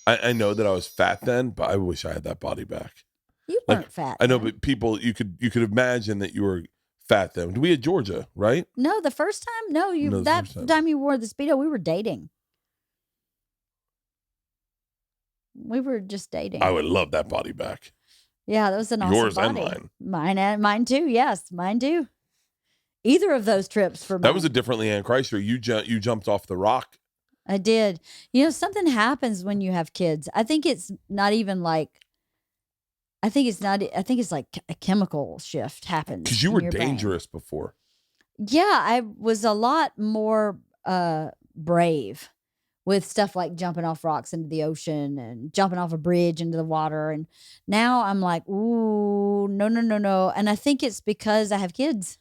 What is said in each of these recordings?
I know that I was fat then, but I wish I had that body back. You weren't fat. I know, then. but people, you could imagine that you were fat then. We had Georgia, right? No, the first time? No, No, the that first time. time you wore the Speedo, we were dating. We were just dating. I would love that body back. Yeah, that was an awesome Yours body. and mine. Mine too. Yes, mine too. Either of those trips for mine. That was a different Leanne Kreischer. You jumped off the rock. I did. You know, something happens when you have kids. I think it's not even like. I think it's like a chemical shift happens. Because you were your brain. dangerous before. Yeah, I was a lot more brave with stuff like jumping off rocks into the ocean and jumping off a bridge into the water. And now I'm like, ooh, no. And I think it's because I have kids.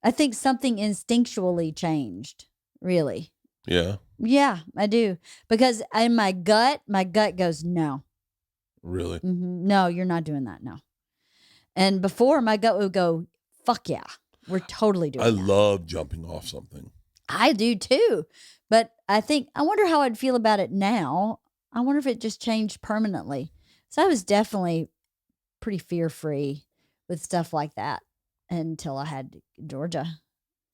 I think something instinctually changed, really. Yeah. Yeah, I do. Because in my gut goes, no. Really? Mm-hmm. No, you're not doing that. No. And before, my gut would go, fuck yeah, we're totally doing that. I love jumping off something. I do too. But I wonder how I'd feel about it now. I wonder if it just changed permanently. So I was definitely pretty fear-free with stuff like that until I had Georgia.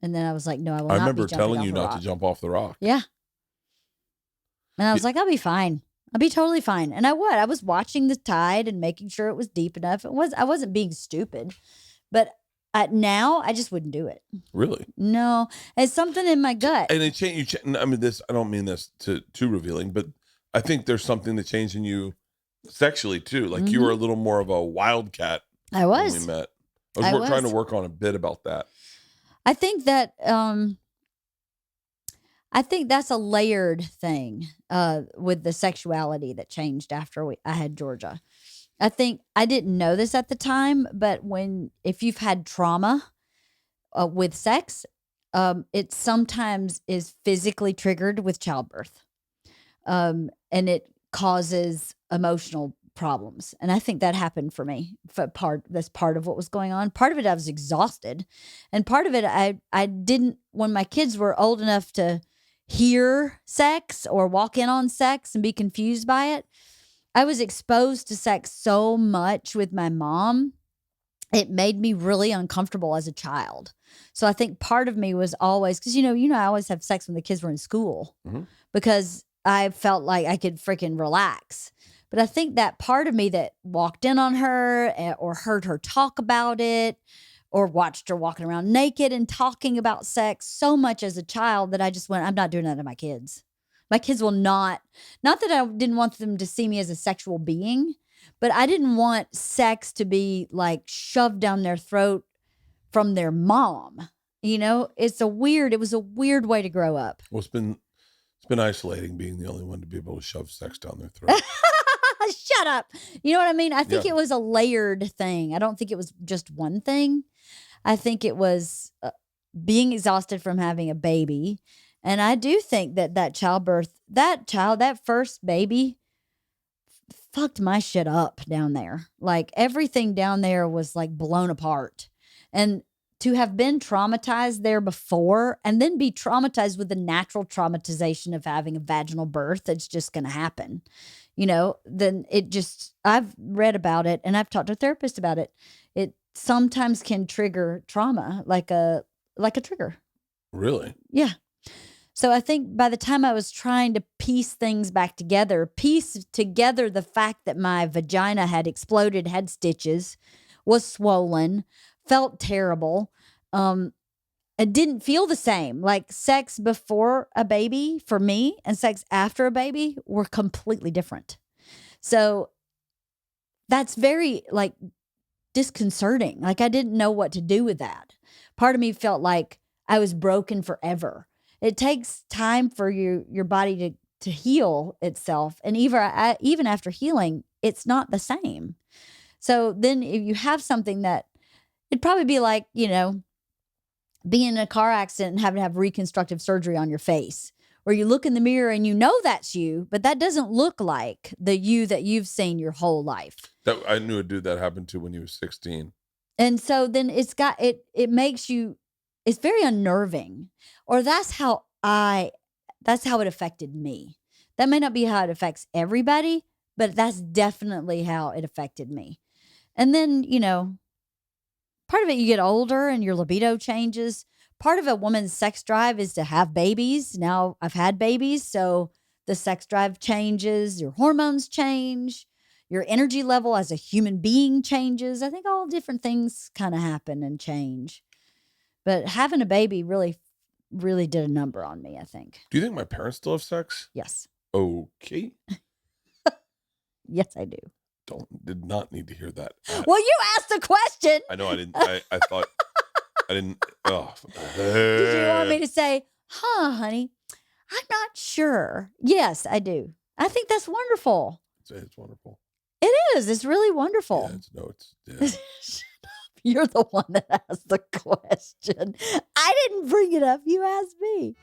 And then I was like, no, I will not be remember jumping telling off you a not rock. to jump off the rock. Yeah. And I was like, I'll be fine. I'll be totally fine. And I was watching the tide and making sure it was deep enough. I wasn't being stupid. But now I just wouldn't do it. Really? No, it's something in my gut. And it changed. I mean, I don't mean this too revealing, but I think there's something that changed in you sexually too. Like you were a little more of a wildcat. I was. When we met. I was trying to work on a bit about that. I think that that's a layered thing with the sexuality that changed after I had Georgia. I think I didn't know this at the time, but if you've had trauma with sex, it sometimes is physically triggered with childbirth, and it causes emotional problems. And I think that happened for me. That's part of what was going on. Part of it, I was exhausted, and part of it, I didn't. When my kids were old enough to hear sex or walk in on sex and be confused by it, I was exposed to sex so much with my mom. It made me really uncomfortable as a child. So I think part of me was always, because I always have sex when the kids were in school because I felt like I could freaking relax. But I think that part of me that walked in on her or heard her talk about it or watched her walking around naked and talking about sex so much as a child that I just went, I'm not doing that to my kids. My kids will not that I didn't want them to see me as a sexual being, but I didn't want sex to be like shoved down their throat from their mom. It was a weird way to grow up. Well, it's been isolating being the only one to be able to shove sex down their throat. Shut up. You know what I mean? I think it was a layered thing. I don't think it was just one thing. I think it was being exhausted from having a baby. And I do think that childbirth, that first baby fucked my shit up down there. Like everything down there was like blown apart. And to have been traumatized there before and then be traumatized with the natural traumatization of having a vaginal birth, that's just going to happen. Then I've read about it and I've talked to a therapist about it. It sometimes can trigger trauma like a trigger. Really? Yeah. So I think by the time I was trying to piece things back together, piece together the fact that my vagina had exploded, had stitches, was swollen, felt terrible, it didn't feel the same. Like sex before a baby for me and sex after a baby were completely different. So that's very like disconcerting. Like I didn't know what to do with that. Part of me felt like I was broken forever. It takes time for your body to heal itself. And even after healing, it's not the same. So then if you have something that, it'd probably be like, being in a car accident and having to have reconstructive surgery on your face, where you look in the mirror and you know that's you, but that doesn't look like the you that you've seen your whole life. I knew a dude that happened to when he was 16. And so then it makes you, it's very unnerving. Or that's how I that's how it affected me. That may not be how it affects everybody, but that's definitely how it affected me. And then, part of it, you get older and your libido changes. Part of a woman's sex drive is to have babies. Now I've had babies, so the sex drive changes, your hormones change, your energy level as a human being changes. I think all different things kind of happen and change. But having a baby really, really did a number on me, I think. Do you think my parents still have sex? Yes. Okay. Yes, I do. Did not need to hear that. Well, you asked the question. I know I didn't. I thought I didn't. Oh. Did you want me to say, honey, I'm not sure. Yes, I do. I think that's wonderful. It's wonderful. It is. It's really wonderful. Yeah. You're the one that asked the question. I didn't bring it up. You asked me.